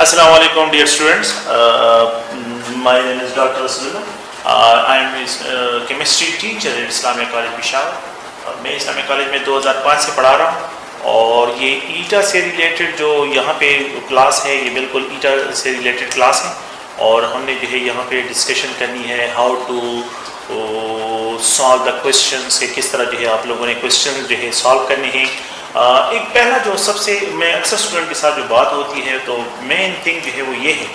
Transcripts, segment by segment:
Assalamu alaikum dear students. My name is Dr. Rasulullah. I am a chemistry teacher at Islamic College Peshawar. मैं Islamic college में 2005 से पढ़ा रहा हूँ और ये ईटा से रिलेटेड जो यहाँ पे क्लास है ये बिल्कुल ईटा से रिलेटेड क्लास है और हमने जो है यहाँ पे डिस्कशन करनी है how to solve the questions के किस तरह जो है आप लोगों ने क्वेश्चन जो है सॉल्व करने हैं। एक पहला जो सबसे मैं अक्सर स्टूडेंट के साथ जो बात होती है तो मेन थिंग जो है वो ये है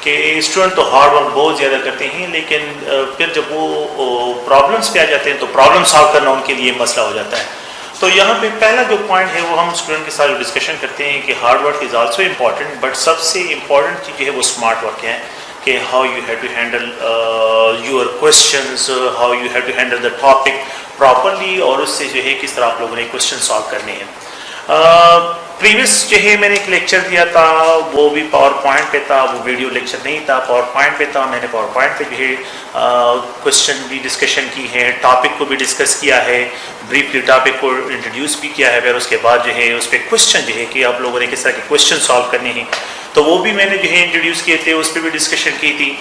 कि स्टूडेंट तो हार्ड वर्क बहुत ज़्यादा करते हैं लेकिन फिर जब वो प्रॉब्लम्स पे आ जाते हैं तो प्रॉब्लम सॉल्व करना उनके लिए मसला हो जाता है। तो यहाँ पे पहला जो पॉइंट है वो हम स्टूडेंट के साथ डिस्कशन करते हैं कि hard work is also important but सबसे इम्पॉर्टेंट चीज़ जो है वो स्मार्ट वर्क है कि how you have to handle your questions, how you have to handle the topic properly और उससे जो है किस तरह आप लोगों ने क्वेश्चन सॉल्व करने हैं। प्रीवियस जो है मैंने एक लेक्चर दिया था वो भी पावर पॉइंट पे था, वो वीडियो लेक्चर नहीं था, पावर पॉइंट पे था। मैंने पावर पॉइंट पे जो है क्वेश्चन भी डिस्कशन की है, टॉपिक को भी डिस्कस किया है, ब्रीफली टॉपिक को इंट्रोड्यूस भी किया है, फिर उसके बाद जो है उस पर क्वेश्चन जो है कि आप लोगों ने किस तरह के क्वेश्चन सॉल्व करने हैं तो वो भी मैंने जो है इंट्रोड्यूस किए थे, उस पर भी डिस्कशन की थी।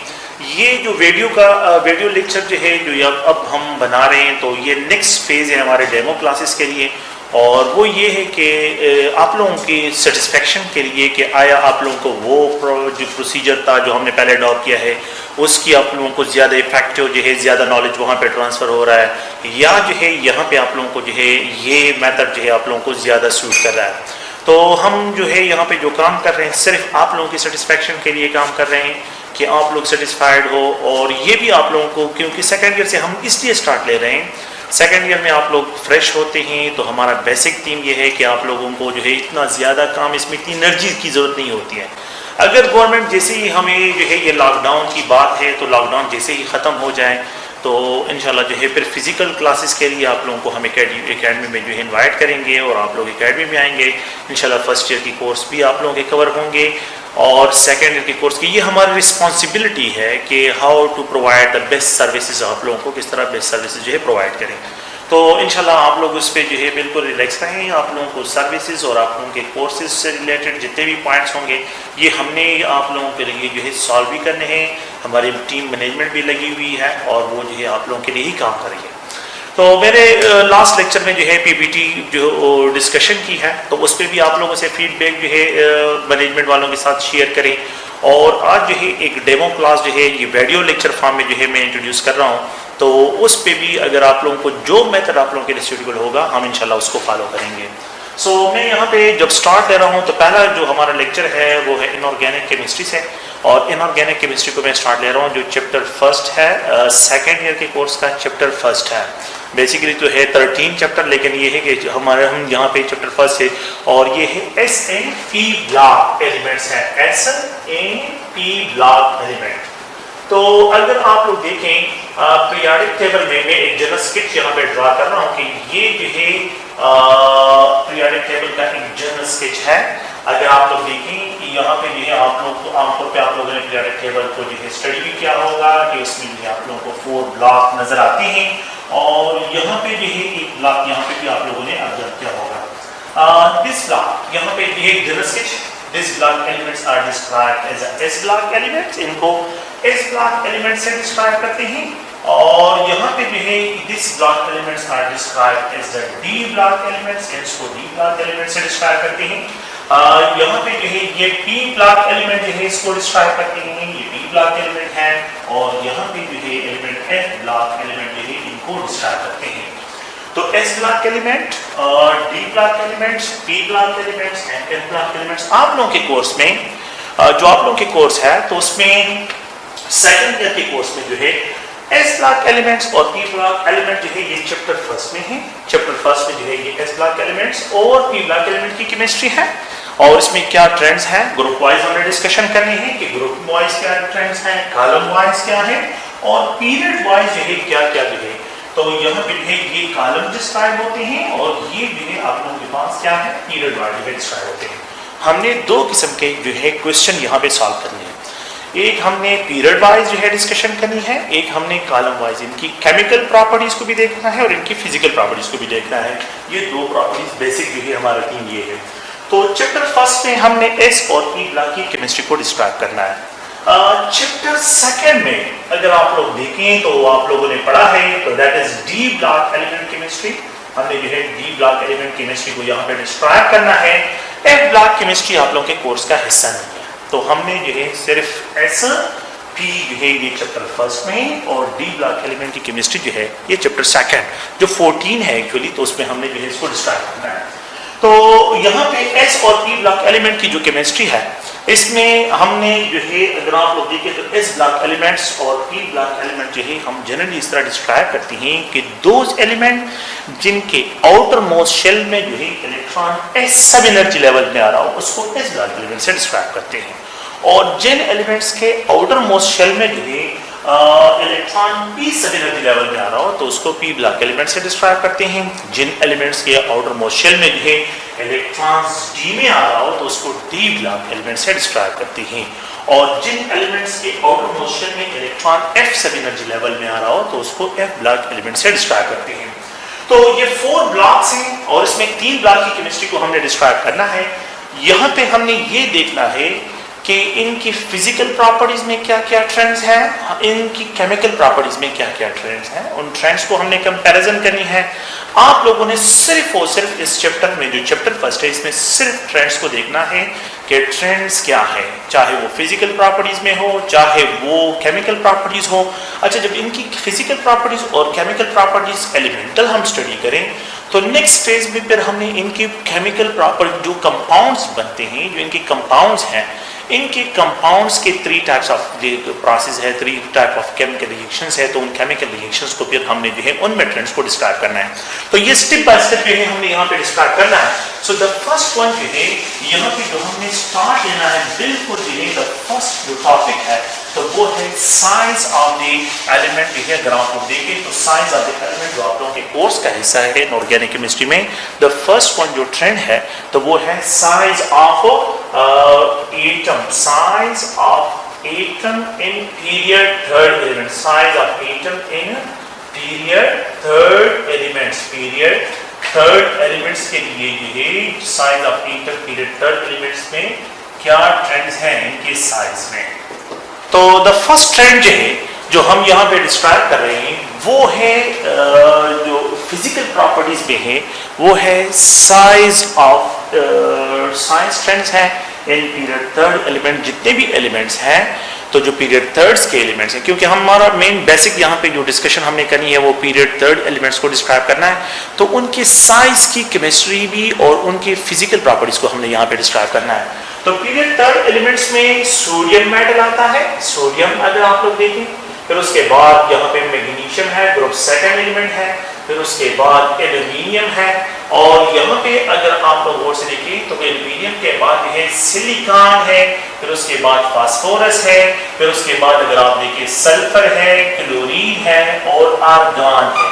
ये जो वीडियो लेक्चर जो है जो अब हम बना रहे हैं तो ये नेक्स्ट फेज़ है हमारे डेमो क्लासेस के लिए और वो ये है कि आप लोगों की सेटिस्फेक्शन के लिए कि आया आप लोगों को वो जो प्रोसीजर था जो हमने पहले अडॉप्ट किया है उसकी आप लोगों को ज़्यादा इफेक्टिव जो है ज़्यादा नॉलेज वहाँ पे ट्रांसफ़र हो रहा है या जो है यहाँ पे आप लोगों को जो है ये मेथड जो है आप लोगों को ज़्यादा सूट कर रहा है। तो हम जो है यहाँ पे जो काम कर रहे हैं सिर्फ आप लोगों की सेटिस्फेक्शन के लिए काम कर रहे हैं कि आप लोग सेटिस्फाइड हो और ये भी आप लोगों को क्योंकि सेकेंड ईयर से हम इसलिए स्टार्ट ले रहे हैं, सेकेंड ईयर में आप लोग फ्रेश होते हैं तो हमारा बेसिक थीम ये है कि आप लोगों को जो है इतना ज़्यादा काम इसमें इतनी एनर्जी की ज़रूरत नहीं होती है। अगर गवर्नमेंट जैसे ही हमें जो है ये लॉकडाउन की बात है तो लॉकडाउन जैसे ही ख़त्म हो जाए तो इंशाल्लाह जो है फिर फिज़िकल क्लासेस के लिए आप लोगों को हम एकेडमी में जो है इन्वाइट करेंगे और आप लोग एकेडमी में आएंगे। इंशाल्लाह फर्स्ट ईयर की कोर्स भी आप लोगों के कवर होंगे और सेकेंड ईयर की कोर्स की ये हमारी रिस्पॉन्सिबिलिटी है कि how to provide the best services आप लोगों को किस तरह बेस्ट सर्विसेज जो है प्रोवाइड करें। तो इंशाल्लाह आप लोग उस पर जो है बिल्कुल रिलैक्स रहें। आप लोगों को सर्विसेज और आप लोगों के कोर्सेज से रिलेटेड जितने भी पॉइंट्स होंगे ये हमने आप लोगों के लिए जो है सॉल्व भी करने हैं। हमारी टीम मैनेजमेंट भी लगी हुई है और वो जो है आप लोगों के लिए ही काम करेंगे। तो मैंने लास्ट लेक्चर में जो है पीपीटी जो डिस्कशन की है तो उस पर भी आप लोगों से फीडबैक जो है मैनेजमेंट वालों के साथ शेयर करें और आज जो है एक डेमो क्लास जो है ये वीडियो लेक्चर फॉर्म में जो है मैं इंट्रोड्यूस कर रहा हूँ तो उस पे भी अगर आप लोगों को जो मेथड आप लोगों के लिए सूटेबल होगा हम इंशाल्लाह उसको फॉलो करेंगे। सो मैं यहाँ पे जब स्टार्ट ले रहा हूँ तो पहला जो हमारा लेक्चर है वो है इनऑर्गेनिक केमिस्ट्री से और इनऑर्गेनिक केमिस्ट्री को मैं स्टार्ट ले रहा हूँ जो चैप्टर फर्स्ट है सेकेंड ईयर के कोर्स का चैप्टर फर्स्ट है। बेसिकली तो है 13 चैप्टर लेकिन ये है कि हम यहाँ पे चैप्टर फर्स्ट है और ये है SNP ब्लॉक एलिमेंट्स है, SNP ब्लॉक एलिमेंट। तो अगर आप लोग देखें पीरियोडिक टेबल में मैं एक जनरल स्केच यहाँ पे ड्रा कर रहा हूँ कि ये जो है पीरियोडिक टेबल का एक जनरल स्केच है। अगर आप लोग देखें कि यहाँ पे जो है आप लोग तो आमतौर पे आप लोगों ने पीरियोडिक टेबल को जो है स्टडी भी किया होगा कि उसमें जो है आप लोगों को 4 ब्लॉक नजर आते हैं और यहाँ पे जो है एक ब्लॉक यहाँ पे भी आप लोगों ने ऑब्जर्व किया होगा। दिस ब्लॉक यहाँ पे जो है general sketch This block elements are described as a S block elements, इनको S block elements से describe करते हैं और यहाँ पे जो है this block elements are described as the D block elements, इसको D block elements से describe करते हैं। यहाँ पे जो है ये P block element जो है इसको describe करते हैं, ये P block element है और यहाँ पे जो है element F block element जो है इनको describe करते हैं। तो S block element, D block elements, P block elements and F block elements आप लोगों के कोर्स में जो आप लोगों के कोर्स है तो उसमें सेकंड ईयर के कोर्स में जो है S ब्लॉक एलिमेंट्स और P ब्लॉक एलिमेंट जो है ये चैप्टर फर्स्ट में है। चैप्टर फर्स्ट में जो है ये S ब्लॉक एलिमेंट्स और P ब्लॉक एलिमेंट की केमिस्ट्री है और इसमें क्या ट्रेंड्स हैं ग्रुप वाइज हमने डिस्कशन करनी है कि ग्रुप वाइज क्या ट्रेंड्स हैं, कॉलम वाइज क्या है और पीरियड वाइज जो है क्या क्या जो है। तो यहाँ पे जो है ये कॉलम डिस्क्राइब होते हैं और ये जो है आप लोगों के पास क्या है पीरियड वाइज डिस्क्राइब होते हैं। हमने 2 किस्म के जो है क्वेश्चन यहाँ पे सॉल्व करने हैं। एक हमने पीरियड वाइज जो है डिस्कशन करनी है, एक हमने कॉलम वाइज इनकी केमिकल प्रॉपर्टीज को भी देखना है और इनकी फिजिकल प्रॉपर्टीज को भी देखना है। ये 2 प्रॉपर्टीज बेसिक जो है हमारा थीम ये है। तो चैप्टर फर्स्ट में हमने एस और पी ब्लॉक की केमिस्ट्री को डिस्क्राइब करना है। चैप्टर सेकंड में अगर आप लोग देखें तो आप लोगों ने पढ़ा है, तो that is D block element chemistry. हमने जो है डी ब्लॉक एलिमेंट केमिस्ट्री को यहाँ पे डिस्क्राइब करना है। एफ ब्लॉक केमिस्ट्री आप लोगों के कोर्स का हिस्सा नहीं है, तो हमने जो है सिर्फ एस पी जो है ये चैप्टर फर्स्ट में, और डी ब्लॉक एलिमेंट की केमिस्ट्री जो है ये चैप्टर सेकंड जो 14 है एक्चुअली, तो उसमें हमने जो है इसको डिस्क्राइब करना है। तो यहाँ पे एस और पी ब्लॉक एलिमेंट की जो केमिस्ट्री है, इसमें हमने जो है अगर आप लोग देखें तो एस ब्लॉक एलिमेंट्स और पी ब्लॉक एलिमेंट जो है हम जनरली इस तरह डिस्क्राइब करते हैं कि दोज एलिमेंट जिनके आउटर मोस्ट शेल में जो है इलेक्ट्रॉन एस सब एनर्जी लेवल में आ रहा हो उसको एस ब्लॉक एलिमेंट से डिस्क्राइब करते हैं, और जिन एलिमेंट्स के आउटर मोस्ट शेल में जो है इलेक्ट्रॉन पी सब एनर्जी लेवल में आ रहा हो तो उसको पी ब्लॉक एलिमेंट से डिस्क्राइब करते हैं। जिन एलिमेंट्स के आउटर मोस्ट शेल में जो है इलेक्ट्रॉन्स डी में आ रहा हो तो उसको डी ब्लॉक एलिमेंट से डिस्क्राइब करते हैं, और जिन एलिमेंट्स के आउटर मोस्ट शेल में इलेक्ट्रॉन एफ सब एनर्जी लेवल में आ रहा हो तो उसको एफ ब्लॉक एलिमेंट से डिस्क्राइब करते हैं। तो ये 4 ब्लॉक्स हैं और इसमें 3 ब्लॉक की केमिस्ट्री को हमने डिस्क्राइब करना है। यहाँ पे हमने ये देखना है कि इनकी फिजिकल प्रॉपर्टीज में क्या क्या ट्रेंड्स हैं, इनकी केमिकल प्रॉपर्टीज में क्या क्या ट्रेंड्स हैं, उन ट्रेंड्स को हमने कंपैरिजन करनी है। आप लोगों ने सिर्फ और सिर्फ इस चैप्टर में, जो चैप्टर फर्स्ट है, इसमें सिर्फ ट्रेंड्स को देखना है कि ट्रेंड्स क्या है, चाहे वो फिजिकल प्रॉपर्टीज में हो चाहे वो केमिकल प्रॉपर्टीज हो। अच्छा, जब इनकी फिजिकल प्रॉपर्टीज और केमिकल प्रॉपर्टीज एलिमेंटल हम स्टडी करें तो नेक्स्ट फेज में फिर हमने इनकी केमिकल प्रॉपर्टी जो कंपाउंड्स बनते हैं, जो इनके कंपाउंड्स हैं, इनके कंपाउंड्स के 3 टाइप्स ऑफ प्रोसेस है, 3 टाइप ऑफ केमिकल रिएक्शंस है, तो उन केमिकल रिएक्शंस को फिर हमने जो है उनमें ट्रेंड्स को डिस्क्राइब करना है। तो ये स्टेप बाय स्टेप जो है हमने यहाँ पे डिस्क्राइब करना है। सो द फर्स्ट वन जो है यहाँ पे जो हमने स्टार्ट लेना है, बिल्कुल जो है द फर्स्ट जो टॉपिक है तो वो है साइज ऑफ द एलिमेंट। देखिए अगर आप लोग देखें तो साइज ऑफ द एलिमेंट जो आप लोगों के कोर्स का हिस्सा है इनऑर्गेनिक केमिस्ट्री में, द फर्स्ट वन जो ट्रेंड है तो वो है size of atom, size of atom in period third element, size of atom in period third elements, period third elements के लिए ये size of atom period third elements में क्या ट्रेंड्स हैं इनके साइज में। तो द फर्स्ट ट्रेंड जो है जो हम यहाँ पे डिस्क्राइब कर रहे हैं वो है जो फिजिकल प्रॉपर्टीज में है वो है साइज ऑफ साइज ट्रेंड्स हैं इन पीरियड थर्ड एलिमेंट। जितने भी एलिमेंट्स हैं तो जो पीरियड थर्ड्स के एलिमेंट्स हैं, क्योंकि हमारा मेन बेसिक यहाँ पे जो डिस्कशन हमने करनी है वो पीरियड थर्ड एलिमेंट्स को डिस्क्राइब करना है, तो उनके साइज की केमिस्ट्री भी और उनके फिजिकल प्रॉपर्टीज को हमने यहाँ पे डिस्क्राइब करना है। तो पीरियड थर्ड एलिमेंट्स में सोडियम मेटल आता है, सोडियम अगर आप लोग देखें, फिर उसके बाद यहाँ पे मैग्नीशियम है, ग्रुप सेकंड एलिमेंट है, फिर उसके बाद एल्यूमिनियम है, और यहाँ पे अगर आप लोग गौर से देखें तो एल्यूमिनियम के बाद है सिलिकॉन है, फिर उसके बाद फास्फोरस है, फिर उसके बाद अगर आप देखें सल्फर है, क्लोरीन है और आर्गन है।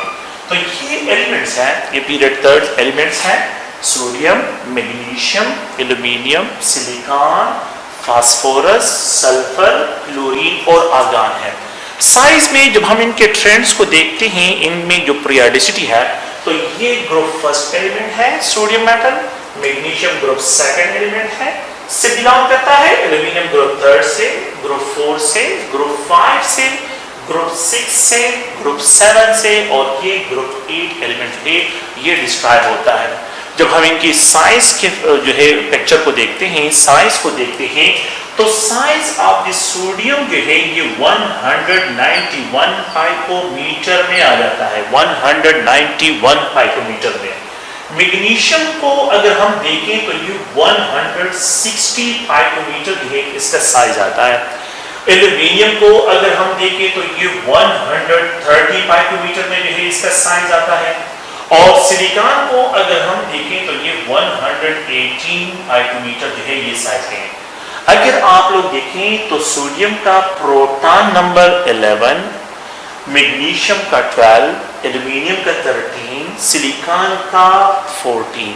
तो ये एलिमेंट्स हैं, ये पीरियड थर्ड एलिमेंट्स हैं, sodium, magnesium, aluminium, silicon, phosphorus, sulphur, chlorine और आर्गन है। साइज में जब हम इनके ट्रेंड्स को देखते हैं, इनमें जो पीरियोडिसिटी है तो ये ग्रुप फर्स्ट एलिमेंट है sodium metal, magnesium group second element है, से बिलोंग करता है, एल्यूमिनियम ग्रुप थर्ड से, ग्रुप 4 से, ग्रुप 5 से, ग्रुप 6 से, ग्रुप 7 से, और ये ग्रुप 8 एलिमेंट है, ये डिस्क्राइब होता है। जब हम इनकी साइज के जो है पिक्चर को देखते हैं, साइज को देखते हैं, तो साइज ऑफ द सोडियम जो है ये 191 पाइकोमीटर में आ जाता है, 191 पाइकोमीटर में। मैग्नीशियम को अगर हम देखें तो ये 160 पाइकोमीटर जो है इसका साइज आता है। एल्यूमिनियम को अगर हम देखें तो ये 130 पाइकोमीटर में जो है इसका साइज आता है, और सिलिकॉन को अगर हम देखें तो ये 118 पाइकोमीटर जो है ये साइज है। अगर आप लोग देखें तो सोडियम का प्रोटॉन नंबर 11, मैग्नीशियम का 12, एल्यूमिनियम का 13, सिलिकॉन का 14।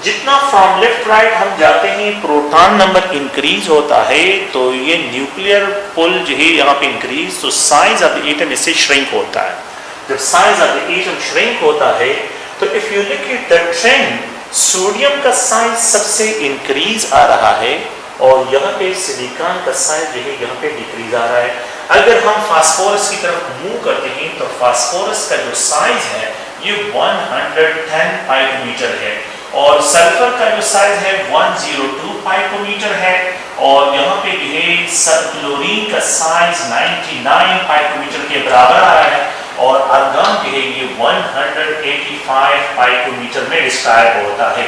जितना फ्रॉम लेफ्ट राइट हम जाते हैं प्रोटॉन नंबर इंक्रीज होता है, तो ये न्यूक्लियर पुल जो है यहाँ पे इंक्रीज, तो साइज ऑफ द एटम इससे श्रिंक होता है। जब size of the atom shrink होता है तो if you look at the trend, sodium का साइज सबसे इंक्रीज आ रहा है और यहाँ पे सिलिकॉन का साइज जो है यहाँ पे डिक्रीज आ रहा है। अगर हम फास्फोरस की तरफ मूव करते हैं तो फास्फोरस का जो साइज है ये 110 पाइकोमीटर है और सल्फर का जो साइज है 102 पाइकोमीटर है और यहाँ पे जो है क्लोरीन का साइज 99 पाइकोमीटर के बराबर आ रहा है और आर्गन जो है ये 185 पाइकोमीटर में डिस्क्राइब होता है।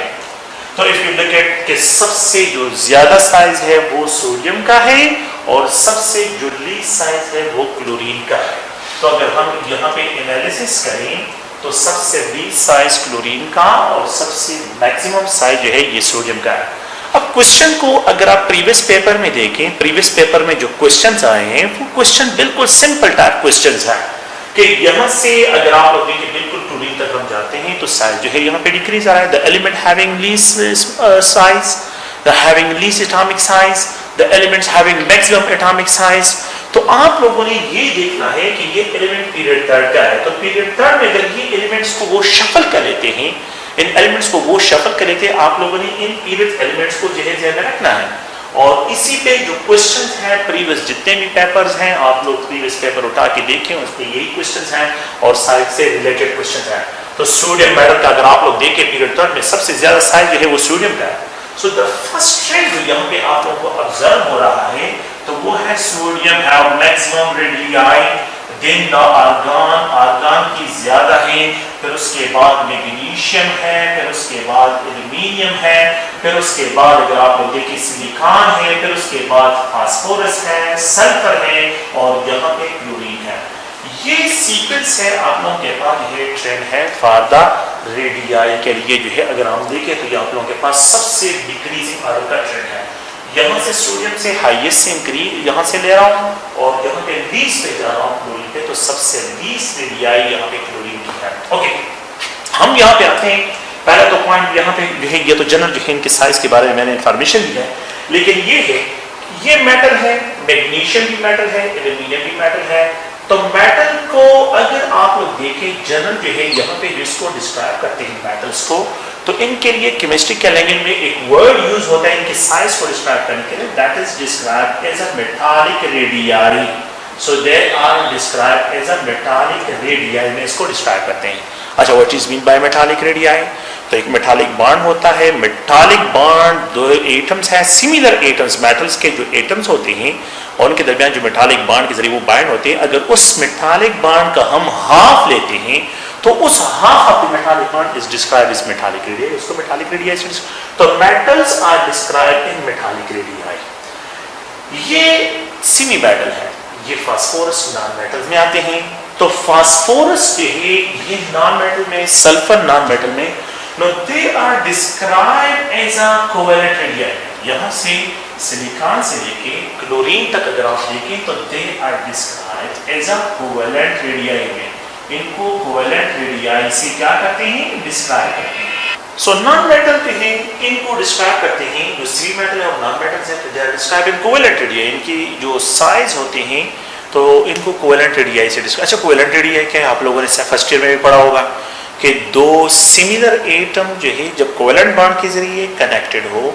तो इफ यू लुक एट कि सबसे जो ज्यादा साइज है वो सोडियम का है और सबसे जो लीस्ट साइज है वो क्लोरीन का है। तो अगर हम यहाँ पे एनालिसिस करें तो सबसे लीस्ट साइज क्लोरीन का और सबसे मैक्सिमम साइज जो है ये सोडियम का है। अब क्वेश्चन को अगर आप प्रीवियस पेपर में देखें, प्रीवियस पेपर में जो क्वेश्चंस आए हैं वो क्वेश्चन बिल्कुल सिंपल टाइप क्वेश्चंस हैं कि यहाँ से अगर आप लोग देखें बिल्कुल क्लोरीन तक हम जाते हैं तो साइज जो है यहाँ पे डिक्रीज आ रहा है। The element having least size, the having least atomic size, the elements having maximum atomic size. तो आप लोगों ने ये देखना है कि ये एलिमेंट पीरियड थर्ड का है तो पीरियड थर्ड में अगर ये एलिमेंट्स को वो शफल कर लेते हैं, इन एलिमेंट्स को वो शफल कर लेते हैं, आप लोगों ने इन पीरियड एलिमेंट्स को ध्यान में रखना है। और इसी पे जो क्वेश्चंस हैं प्रीवियस जितने भी पेपर्स हैं आप लोग प्रीवियस पेपर उठा के देखें, उस पे यही क्वेश्चंस हैं और साइज से रिलेटेड क्वेश्चंस हैं। तो सोडियम मेटल का अगर आप लोग देखें पीरियड थर्ड में सबसे ज्यादा साइज जो है वो सोडियम का है। सो द फर्स्ट ट्रेंड जो यहाँ पे आप लोगों को ऑब्जर्व हो रहा है तो वो है sodium have maximum radii, than argon की ज्यादा है, फिर उसके बाद मैग्नीशियम है, फिर उसके बाद एल्यूमिनियम है, फिर उसके बाद अगर आप लोग देखें सिलिकॉन है, फिर उसके बाद फास्फोरस है, सल्फर है और यहाँ पे क्लोरीन है। ये सीक्वेंस है आप लोगों के पास, ये ट्रेंड है फॉर द रेडियाई के लिए जो है अगर हम देखें तो ये आप लोगों के पास सबसे डिक्रीजिंग ऑर्डर का ट्रेंड है। यहाँ से सोडियम से हाईएस्ट से इंक्रीज यहाँ से ले रहा हूँ और यहाँ पे लीस्ट पे जा रहा हूँ क्लोरीन पे, तो सबसे लीस्ट रेडियाई यहाँ पे क्लोरीन की है। ओके, हम यहाँ पे आते हैं। पहला तो पॉइंट यहाँ पे जो है ये तो जनरल जो है इनके साइज के बारे में मैंने इंफॉर्मेशन दिया है, लेकिन ये है ये मेटल है, मैग्नीशियम भी मेटल है, एल्यूमिनियम भी मेटल है। तो मेटल को अगर आप लोग देखें जनरल जो है यहाँ पे जिसको डिस्क्राइब करते हैं मेटल्स को, तो इनके लिए केमिस्ट्री के लैंग्वेज में एक वर्ड यूज होता है इनके साइज को डिस्क्राइब करने के लिए, that is described as a metallic radii. So they are described as a metallic radii में इसको डिस्क्राइब करते हैं। अच्छा, what is mean by metallic radii? तो एक मेटालिक बॉन्ड होता है। मेटालिक बॉन्ड दो एटम्स हैं, सिमिलर एटम्स, मेटल्स के जो एटम्स होते हैं और उनके दरमियान जो मेटालिक बॉन्ड के जरिए वो बाइंड होते हैं, अगर उस मेटालिक बॉन्ड का हम हाफ लेते हैं तो उस half of the metallic bond is described as metallic radii. इसको मेटालिक रेडियाई से तो metals are described in metallic radii. ये सेमी मेटल है, ये फास्फोरस नॉन मेटल्स में आते हैं। तो फास्फोरस जो है ये नॉन मेटल में, सल्फर नॉन मेटल में, no they are described as a covalent radii. यहाँ से सिलिकॉन से लेके क्लोरीन तक अगर आप देखें तो they are described as a covalent radii में, इनको कोवेलेंट रेडियाई से क्या करते हैं, डिस्क्राइब करते हैं। सो नॉन मेटल पे हैं, इनको डिस्क्राइब करते हैं, जो सी मेटल है और नॉन मेटल है they are described in covalent radii. इनकी जो साइज होते हैं तो इनको कोवेलेंट रेडियाई से डिस्क्राइब। अच्छा, कोवेलेंट रेडियाई क्या है? आप लोगों ने फर्स्ट ईयर में भी पढ़ा होगा कि दो सिमिलर एटम जो है जब कोवेलेंट बॉन्ड के जरिए कनेक्टेड हो,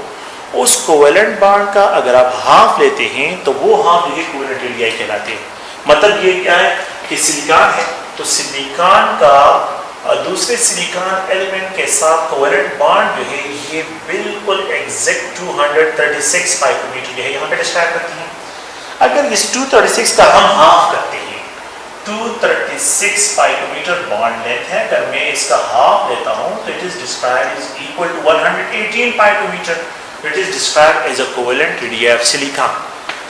उस कोवेलेंट बॉन्ड का अगर आप हाफ लेते हैं तो वो हाफ जो है कोवेलेंट रेडियाई कहलाते हैं। मतलब ये क्या है कि सिलिकॉन है तो सिलिकॉन का दूसरे सिलिकॉन एलिमेंट के साथ कोवेलेंट बॉन्ड जो है ये बिल्कुल एग्जैक्ट 236 पाइकोमीटर जो है यहाँ पे डिस्क्राइब करती है। अगर इस 236 का हम हाफ करते हैं, 236 पाइकोमीटर बॉन्ड लेंथ है, अगर मैं इसका हाफ लेता हूं तो it is described is equal to 118 picometre. It is described as a covalent radii of silicon.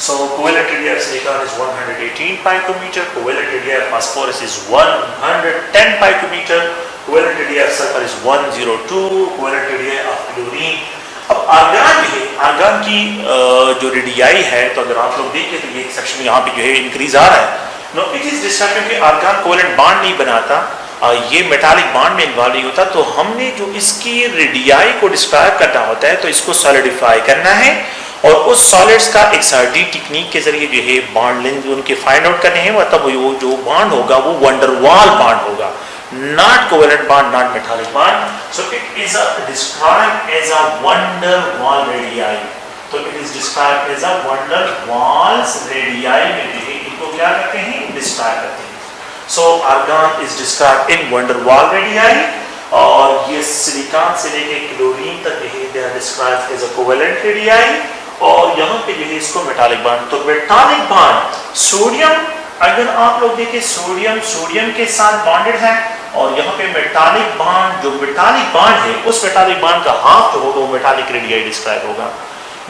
So covalent radii of silicon is 118 picometer, covalent radii of phosphorus is 110 picometer, covalent radii of sulfur is 102, covalent radii of chlorine। अब argon है, argon की जो radii है तो अगर आप लोग देखें तो ये सेक्शन यहाँ पे जो है इंक्रीज आ रहा है। नो इट इज डिस्क्राइब क्योंकि आर्गन कोवेलेंट बॉन्ड नहीं बनाता, ये मेटालिक बॉन्ड में इन्वॉल्व नहीं होता, तो हमने जो इसकी रेडियाई को डिस्क्राइब करना होता है तो इसको सॉलिडिफाई करना है और उस सॉलिड्स का एक्सआरडी टेक्निक के जरिए जो है बॉन्ड लेंथ उनके फाइंड आउट करने हैं। मतलब वो जो बॉन्ड होगा वो वंडरवाल बॉन्ड होगा। not covalent bond, not metallic bond. So it is described as a van der Waals radii. तो it is described as a van der Waals radii में भी इनको क्या करते हैं, डिस्क्राइब करते हैं. So argon is described in van der Waals radii, और ये सिलिकॉन से लेके क्लोरीन तक they are described as a covalent radii, और यहाँ पे जो है इसको मेटालिक बॉन्ड. तो मेटालिक बॉन्ड सोडियम, अगर आप लोग देखें सोडियम के साथ बॉन्डेड है, और यहाँ पे मेटालिक बॉन्ड, जो मेटालिक बॉन्ड है उस मेटालिक बॉन्ड का हाफ जो होगा वो मेटालिक रेडियाई डिस्क्राइब होगा.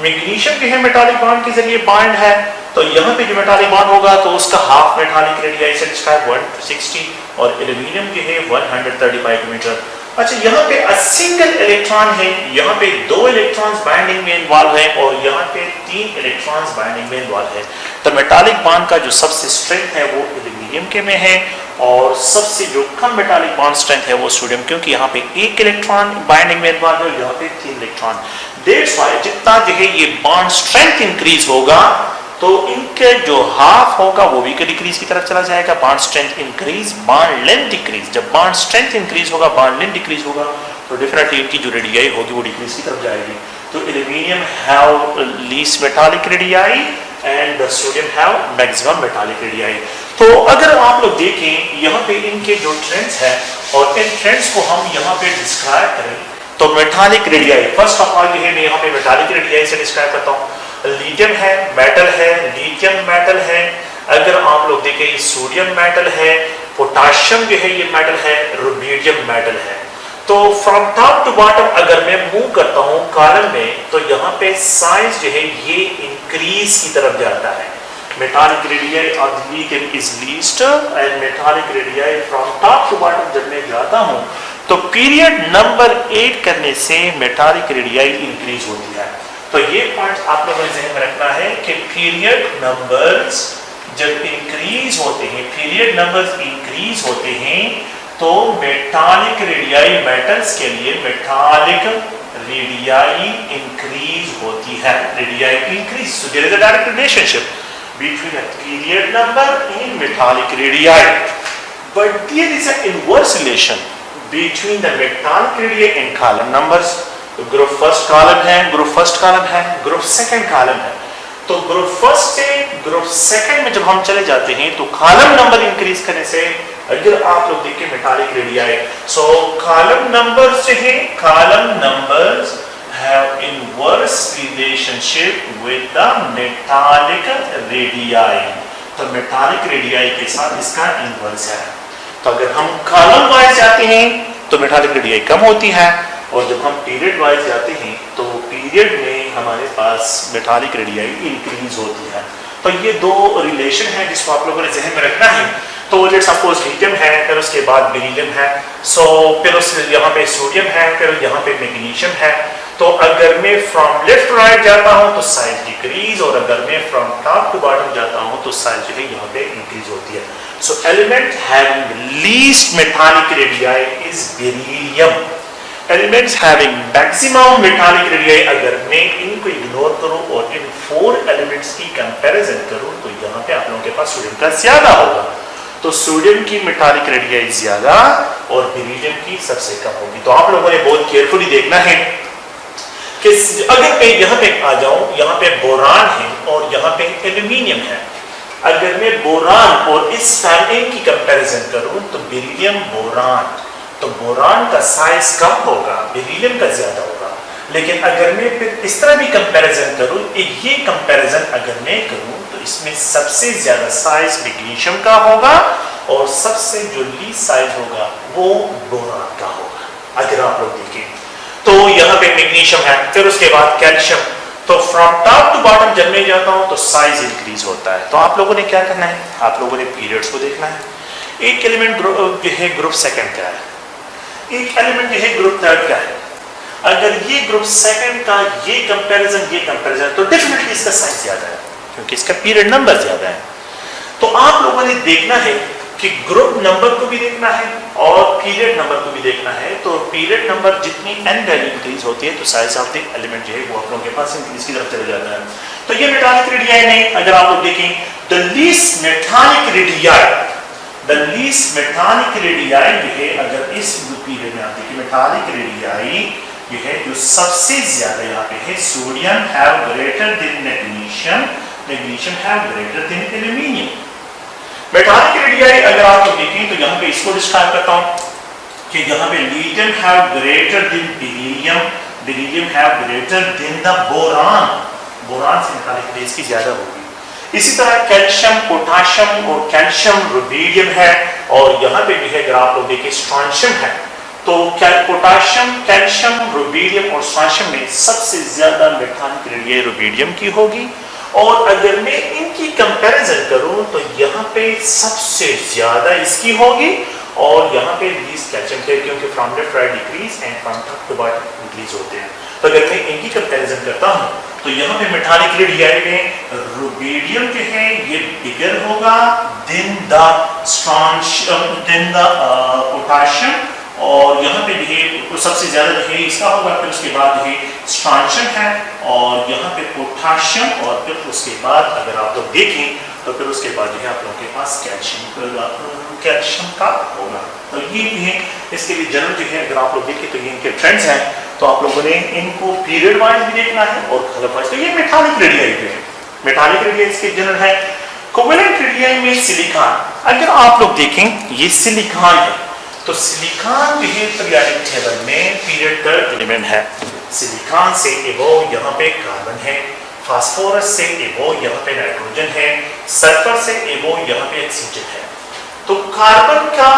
मैग्नीशियम जो है मेटालिक बॉन्ड के जरिए बॉन्ड है, तो यहाँ पे जो मेटालिक बॉन्ड होगा तो उसका हाफ मेटालिक रेडियाई से डिस्क्राइब 160, और एल्यूमिनियम जो है 135 मीटर. अच्छा, यहाँ पे सिंगल इलेक्ट्रॉन है, यहाँ पे 2 इलेक्ट्रॉन्स बाइंडिंग में इन्वॉल्व है, और यहाँ पे 3 इलेक्ट्रॉन्स बाइंडिंग में इन्वॉल्व है. तो मेटालिक बॉन्ड का जो सबसे स्ट्रेंथ है वो एल्यूमिनियम के में है, और सबसे जो कम मेटालिक बॉन्ड स्ट्रेंथ है वो सोडियम, क्योंकि यहाँ पे 1 इलेक्ट्रॉन बाइंडिंग में इन्वॉल्व है, यहाँ पे 3 इलेक्ट्रॉन. दैट्स व्हाई जितना जो है ये बॉन्ड स्ट्रेंथ इंक्रीज होगा तो इनके जो हाफ होगा वो भी डिक्रीज की तरफ चला जाएगा. Bond strength increase, bond length decrease. जब बॉन्ड स्ट्रेंथ इंक्रीज होगा, बॉन्ड लेंथ डिक्रीज होगा, तो डेफिनेटली इनकी जो रेडियाई होगी वो डिक्रीज की तरफ जाएगी. तो aluminium have least metallic radii and the sodium have maximum metallic radii. तो अगर आप लोग देखें यहाँ पे इनके जो ट्रेंड्स है, और इन ट्रेंड्स को हम यहाँ पे डिस्क्राइब करें तो metallic radii, first of all ये मैं यहाँ पे मेटालिक रेडियाई से डिस्क्राइब करता हूँ. लिथियम है, मेटल है, लिथियम मेटल है. अगर आप लोग देखें सोडियम मेटल है, पोटाशियम जो है ये मेटल है, रुबिडियम मेटल है. तो फ्रॉम टॉप टू बॉटम अगर मैं मूव करता हूँ कॉलम में, तो यहाँ पे साइज जो है ये इंक्रीज की तरफ जाता है. Metallic radii of lithium is least, and metallic radii from top to bottom जब मैं जाता हूँ तो पीरियड नंबर 8 करने से मेटालिक रेडियाई इंक्रीज होती है. तो ये पॉइंट आप लोगों ने ध्यान में रखना है कि पीरियड नंबर्स जब इंक्रीज होते हैं, पीरियड नंबर्स इंक्रीज होते हैं, तो मेटालिक रेडियाई मेटल्स के लिए मेटालिक रेडियाई इंक्रीज होती है. Radii increase, so there is a direct relationship between a period number and metallic radii, but there is an inverse relation between the metallic radii and column numbers. तो group first column है, group first column है, group second column है. तो group first से group second में जब हम चले जाते हैं तो कॉलम नंबर इंक्रीज करने से, अगर आप लोग देखें मेटालिक रेडियाई, सो कॉलम नंबर्स जो है, column numbers have inverse relationship with the metallic radii. तो मेटालिक रेडियाई के साथ इसका इनवर्स है. तो अगर हम कॉलम वाइज जाते हैं तो मेटालिक रेडियाई कम होती है, और जब हम पीरियड वाइज जाते हैं तो पीरियड में हमारे पास मेटालिक रेडियाई इंक्रीज होती है. तो ये 2 रिलेशन है जिसको आप लोगों ने ज़हन में रखना है. तो लेट्स सपोज लिथियम है, फिर उसके बाद बेरिलियम है, सो फिर उस यहाँ पे सोडियम है, फिर यहाँ पे मैग्नीशियम है. तो अगर मैं फ्रॉम लेफ्ट टू राइट जाता हूँ तो साइज डिक्रीज, और अगर मैं फ्रॉम टॉप टू बॉटम जाता हूँ तो साइज जो है यहाँ पे इंक्रीज होती है. सो element having least metallic radii is beryllium. Elements having maximum metallic radii, अगर मैं इनको इग्नोर करूं और इन 4 एलिमेंट्स की कंपैरिजन करूं तो यहाँ पे आप लोगों के पास सोडियम का ज्यादा होगा. तो सोडियम की मेटालिक रेडियाई ज्यादा और बेरिलियम की सबसे कम होगी. तो आप लोगों ने बहुत केयरफुली देखना है कि अगर मैं यहाँ पे आ जाऊं, यहाँ पे बोरान है और यहाँ पे एल्यूमिनियम है, अगर मैं बोरान और इस फैमिली की कंपैरिजन करूं तो बेरिलियम बोरान, तो बोरान का साइज कम होगा, बेरिलियम का ज्यादा होगा. लेकिन अगर मैं फिर इस तरह भी कंपैरिजन करूं, ये कंपैरिजन अगर मैं करूं तो इसमें सबसे ज्यादा साइज मैग्नीशियम का होगा और सबसे जो लीस्ट साइज होगा वो बोरान का होगा. अगर आप लोग देखें तो यहाँ पे मैग्नीशियम है, फिर उसके बाद कैल्शियम. तो फ्रॉम टॉप टू बॉटम जब मैं जाता हूँ तो साइज इंक्रीज होता है. तो आप लोगों ने क्या करना है, आप लोगों ने पीरियड्स को देखना है. एक एलिमेंट जो है ग्रुप सेकंड का है, एक एलिमेंट जो है ग्रुप थर्ड का है. अगर ये ग्रुप सेकंड का ये कंपैरिजन तो डेफिनेटली इसका साइज ज्यादा है क्योंकि इसका पीरियड नंबर ज्यादा है. तो आप लोगों ने देखना है कि ग्रुप नंबर को भी देखना है और पीरियड नंबर को भी देखना है. तो पीरियड नंबर जितनी n वैल्यू इंक्रीज होती है तो साइज ऑफ द एलिमेंट जो है वो आप लोगों के पास इंक्रीज की तरफ चला जाता है. तो ये मेटालिक रेडियाई नहीं, अगर आप लोग देखें the least metallic radii the least metallic radii जो है, अगर इस पीरियड में आप देखिए मेटालिक रेडियाई जो है जो सबसे ज्यादा यहाँ पे है, sodium have greater than magnesium, magnesium have greater than aluminium. Metallic radii अगर आप लोग देखें तो यहाँ पे इसको डिस्क्राइब करता हूँ कि यहाँ पे lithium have greater than beryllium, beryllium have greater than the boron, boron से मेटालिक रेडियाई इसकी ज्यादा होगी। इसी तरह कैल्शियम, पोटाशियम और कैल्शियम रुबीडियम है, और यहाँ पे भी है अगर आप लोग देखें स्ट्रॉन्शियम है, तो पोटाशियम, कैल्शियम, रुबीडियम और स्ट्रॉन्शियम में सबसे ज्यादा मेटालिक रेडियाई रुबीडियम की होगी। और अगर मैं इनकी कंपैरिजन करूं तो यहाँ पे सबसे ज्यादा इसकी होगी, और यहाँ पे लीस्ट कैल्शियम थे, क्योंकि from left right decrease and from top to bottom increase होते हैं। तो अगर मैं इनकी कंपैरिजन करता हूँ तो यहाँ पे मेटालिक रेडियाई में रुबीडियम जो है ये बिगर होगा than the strontium, than the potassium, और यहाँ पे भी सबसे ज्यादा जो है इसका होगा, फिर उसके बाद जो है स्ट्रॉन्शियम है, और यहाँ पे पोटाशियम, और फिर उसके बाद अगर आप लोग देखें तो फिर उसके बाद जो है आप लोगों के पास कैल्शियम का होगा। तो ये भी है, इसके लिए जनरल जो है अगर आप लोग देखें तो ये इनके ट्रेंड्स हैं, तो आप लोगों ने इनको पीरियड वाइज भी देखना है और कलर वाइज। तो ये मेटालिक रेडियाई है, मेटालिक रेडियाई इसके जनरल है। कोवेलेंट रेडियाई में सिलिकॉन, अगर आप लोग देखें ये सिलिकॉन है, तो सिलिकॉन जो है पीरियोडिक टेबल में पीरियड थर्ड एलिमेंट है। सिलिकॉन से एबोव यहाँ पे कार्बन है, फास्फोरस से एबोव यहाँ पे नाइट्रोजन है, सल्फर से एबोव यहाँ पे ऑक्सीजन है। तो कार्बन का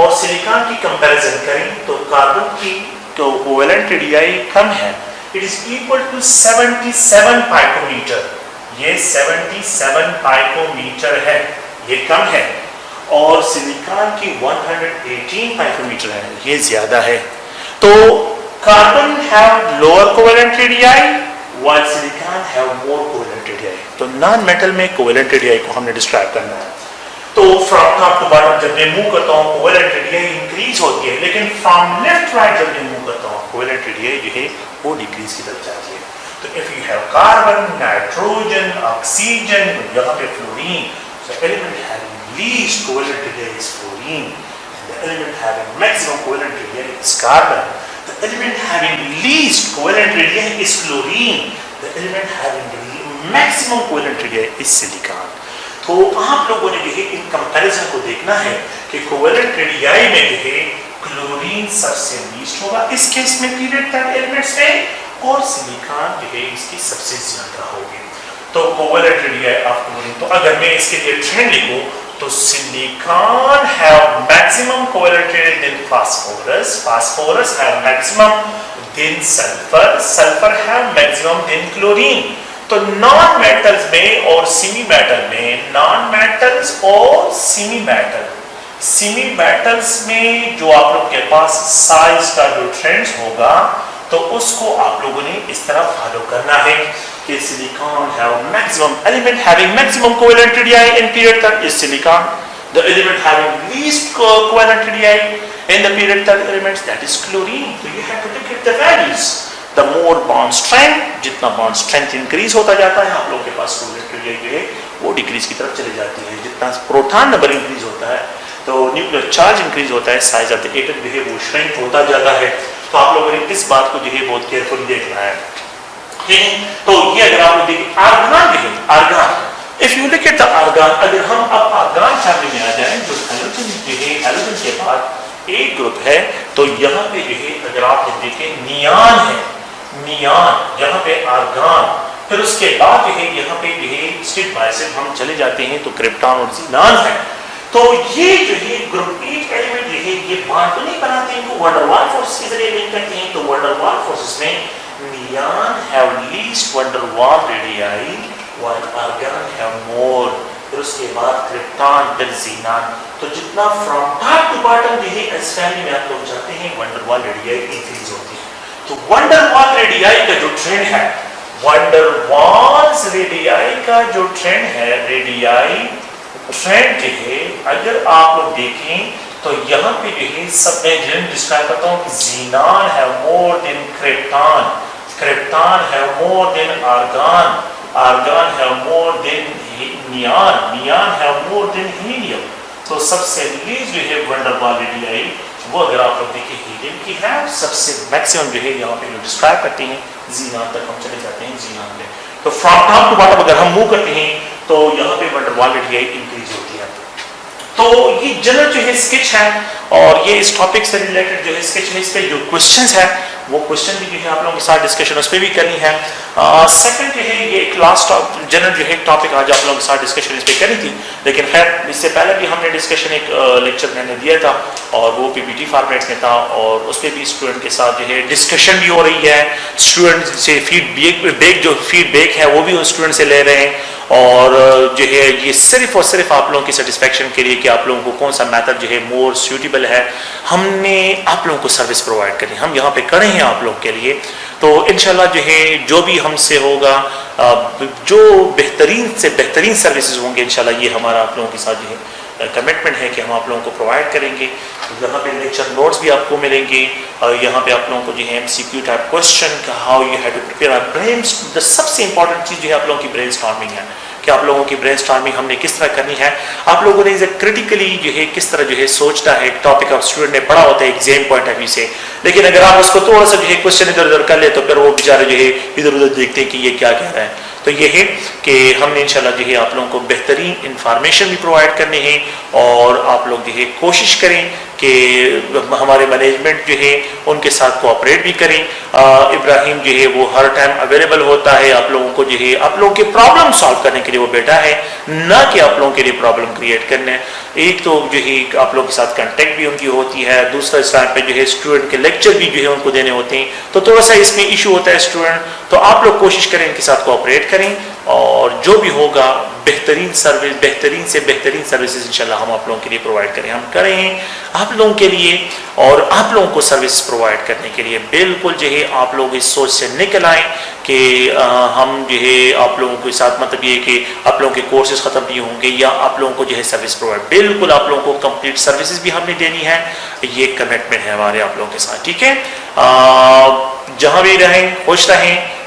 और सिलिकॉन की कंपैरिजन करें तो कार्बन की तो कोवेलेंट रेडियाई कम है, इट इज इक्वल टू 77 पाइकोमीटर, ये 77 पाइकोमीटर है, ये कम है, और सिलिकॉन की 118 पाइकोमीटर है, ये ज्यादा है। तो carbon have lower covalent radii while silicon have more covalent radii। तो नॉन मेटल में कोवेलेंट रेडियाई को हमने डिस्क्राइब करना है। तो फ्रॉम टॉप टू बॉटम जब मैं मूव करता हूँ कोवेलेंट रेडियाई इंक्रीज होती है, लेकिन फ्रॉम लेफ्ट राइट जब मैं मूव करता हूँ कोवेलेंट रेडियाई जो है वो डिक्रीज की तरफ जाती है। तो if you have carbon, nitrogen, oxygen, यहाँ पे fluorine, so element having least covalent radii is fluorine, and the element having maximum covalent radii is carbon। The element having least covalent radii is fluorine, the element having maximum covalent radii is silicon। तो आप लोगों ने जो है in comparison को देखना है कि कोवेलेंट रेडियाई में जो है क्लोरीन सबसे लीस्ट होगा इस केस में पीरियड थर्ड एलिमेंट्स में, और सिलिकॉन जो है इसकी सबसे ज्यादा होगी। तो कोवेलेंट रेडियाई ऑफ क्लोरीन, तो अगर मैं इसके लिए ट्रेंड लिखूं तो silicon have maximum covalent radii than phosphorus, phosphorus have maximum than sulphur, sulphur have maximum than chlorine. तो नॉन मेटल्स में और सेमी मेटल में, नॉन मेटल्स और सेमी मेटल, सेमी मेटल्स में जो आप लोग के पास साइज का जो ट्रेंड्स होगा तो उसको आप लोगों ने इस तरह फॉलो करना है कि silicon have maximum, element having maximum covalent radii in period third is silicon, the element having least covalent radii in the period third elements that is chlorine. तो you have to look at the values. The more bond strength, जितना bond strength increase होता जाता है आप लोगों के पास covalent radii जो है वो डिक्रीज की तरफ चले जाती है। जितना प्रोटॉन नंबर इंक्रीज होता है तो न्यूक्लियर चार्ज इंक्रीज होता है, साइज ऑफ द एटम जो है वो श्रिंक होता जाता है। तो आप लोगों ने इस बात को जो है बहुत केयरफुली देखना है, ठीक है। तो ये अगर आप लोग देखिए आर्गन जो है, argon, if you look at the argon, अगर हम अब आर्गन फैमिली में आ जाएं जो हैलोजन जो है, हैलोजन के बाद एक ग्रुप है, तो यहाँ पे जो है अगर आप देखें नियान है, नियान, यहाँ पे आर्गन, फिर उसके बाद जो है यहाँ पे जो है स्टेप बाय स्टेप हम चले जाते हैं तो क्रिप्टॉन और ज़ीनान है। तो ये जो है ग्रुप एट एलिमेंट जो है ये बॉन्ड तो नहीं बनाते हैं, इनको वंडरवाल फोर्स के जरिए लिंक करते हैं। तो वंडरवाल फोर्सेस में neon have least van der Waals radii while argon have more, फिर उसके बाद क्रिप्टॉन, फिर ज़ीनान। तो जितना फ्रॉम टॉप टू बॉटम जो है इस फैमिली में आप लोग जाते हैं वंडरवाल रेडियाई इंक्रीज होती है। तो वंडरवाल रेडियाई का जो ट्रेंड है, वंडरवाल्स रेडियाई का जो ट्रेंड है, रेडियाई ट्रेंड जो है अगर आप लोग देखें तो यहाँ पे जो है सब मैं डिस्क्राइब करता हूँ कि xenon have more than krypton, krypton have more than argon, argon have more than neon, neon have more than helium. तो सबसे लीस्ट जो है वंडरबॉल रेडियाई, वो अगर आप लोग देखिए हीलियम की है, सबसे मैक्सिमम जो है यहाँ पे जो डिस्क्राइब करते हैं जीनान तक हम चले जाते हैं जीनान में। तो फ्रॉम टॉप टू बॉटम अगर हम मूव करते हैं तो यहाँ पे वंडरबॉल रेडियाई इंक्रीज होती है। तो ये जनरल जो है स्केच है, और ये इस टॉपिक से रिलेटेड जो है स्केच है, इस पे जो क्वेश्चंस है वो क्वेश्चन भी जो है आप लोगों के साथ डिस्कशन उस पर भी करनी है। सेकंड जो है ये एक लास्ट जनरल जो है टॉपिक आज आप लोगों के साथ डिस्कशन इस पर करी थी, लेकिन खैर इससे पहले भी हमने डिस्कशन एक लेक्चर मैंने दिया था और वो पीपीटी फॉर्मेट में था, और उस पर भी स्टूडेंट के साथ जो है डिस्कशन भी हो रही है, स्टूडेंट से फीडबैक है वो भी स्टूडेंट से ले रहे हैं, और जो है ये सिर्फ और सिर्फ आप लोगों की सेटिस्फेक्शन के लिए कि आप लोगों को कौन सा मेथड जो है मोर सूटेबल है, हमने आप लोगों को सर्विस प्रोवाइड करनी, हम यहाँ पे खड़े हैं आप लोगों के लिए। तो इंशाल्लाह जो है जो भी हमसे होगा, जो बेहतरीन से बेहतरीन सर्विसेज होंगे, इंशाल्लाह ये हमारा आप लोगों के साथ जो है कमिटमेंट है कि हम आप लोगों को प्रोवाइड करेंगे। यहाँ पे लेक्चर नोट्स भी आपको मिलेंगे, और यहाँ पे आप लोगों को जो है MCQ टाइप क्वेश्चन का how you have to prepare our brain, सबसे इंपॉर्टेंट चीज़ जो है आप लोगों की ब्रेनस्टॉर्मिंग है कि आप लोगों की ब्रेनस्टॉर्मिंग हमने किस तरह करनी है, आप लोगों ने क्रिटिकली जो है किस तरह जो है सोचना है। एक टॉपिक ऑफ स्टूडेंट ने पढ़ा होता है एग्जाम पॉइंट ऑफ व्यू से, लेकिन अगर आप उसको थोड़ा सा जो है क्वेश्चन इधर उधर कर ले तो फिर वो बेचारे जो है इधर उधर देखते हैं कि ये क्या कह रहा है। तो ये है कि हमने इंशाल्लाह जो है आप लोगों को बेहतरीन इंफॉर्मेशन भी प्रोवाइड करने हैं, और आप लोग जो है कोशिश करें कि हमारे मैनेजमेंट जो है उनके साथ कोऑपरेट भी करें। इब्राहिम जो है वो हर टाइम अवेलेबल होता है आप लोगों को जो है आप लोगों के प्रॉब्लम सॉल्व करने के लिए, वो बैठा है ना कि आप लोगों के लिए प्रॉब्लम क्रिएट करने। एक तो जो है आप लोगों के साथ कांटेक्ट भी उनकी होती है, दूसरा इस टाइम पे जो है स्टूडेंट के लेक्चर भी जो है उनको देने होते हैं, तो थोड़ा सा इसमें इशू होता है स्टूडेंट, तो आप लोग कोशिश करें इनके साथ कोऑपरेट करें, और जो भी होगा बेहतरीन सर्विस, बेहतरीन से बेहतरीन सर्विसेज इंशाल्लाह हम आप लोगों के लिए प्रोवाइड करें। हम करें हैं आप लोगों के लिए, और आप लोगों को सर्विस प्रोवाइड करने के लिए बिल्कुल जो है आप लोग इस सोच से निकल आए कि हम जो है आप लोगों के साथ, मतलब ये कि आप लोगों के कोर्सेज ख़त्म नहीं होंगे या आप लोगों को जो है सर्विस प्रोवाइड, बिल्कुल आप लोगों को कंप्लीट सर्विसेज भी हमने देनी है, ये कमिटमेंट है हमारे आप लोगों के साथ। ठीक है, जहाँ भी रहें खुश रहें,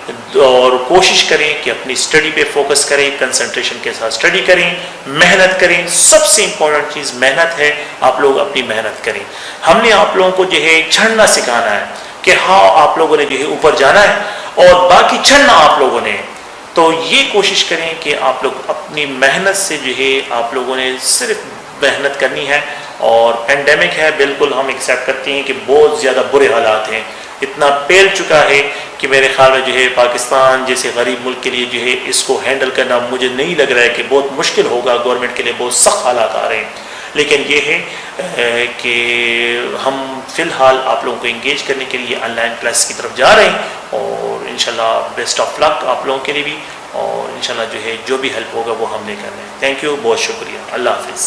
और कोशिश करें कि अपनी स्टडी पे फोकस करें, कंसंट्रेशन के साथ स्टडी करें, मेहनत करें। सबसे इंपॉर्टेंट चीज़ मेहनत है, आप लोग अपनी मेहनत करें। हमने आप लोगों को जो है चढ़ना सिखाना है कि हाँ आप लोगों ने जो है ऊपर जाना है और बाकी चढ़ना आप लोगों ने, तो ये कोशिश करें कि आप लोग अपनी मेहनत से जो है आप लोगों ने सिर्फ मेहनत करनी है। और पेंडेमिक है, बिल्कुल हम एक्सेप्ट करते हैं कि बहुत ज़्यादा बुरे हालात हैं, इतना फैल चुका है कि मेरे ख्याल में जो है पाकिस्तान जैसे गरीब मुल्क के लिए जो है इसको हैंडल करना मुझे नहीं लग रहा है कि बहुत मुश्किल होगा, गवर्नमेंट के लिए बहुत सख्त हालात आ रहे हैं। लेकिन ये है कि हम फ़िलहाल आप लोगों को इंगेज करने के लिए ऑनलाइन क्लास की तरफ जा रहे हैं, और इंशाल्लाह बेस्ट ऑफ लक आप लोगों के लिए भी, और इंशाल्लाह जो है जो भी हेल्प होगा वो हमने करना है। थैंक यू, बहुत शुक्रिया, अल्लाह हाफिज़।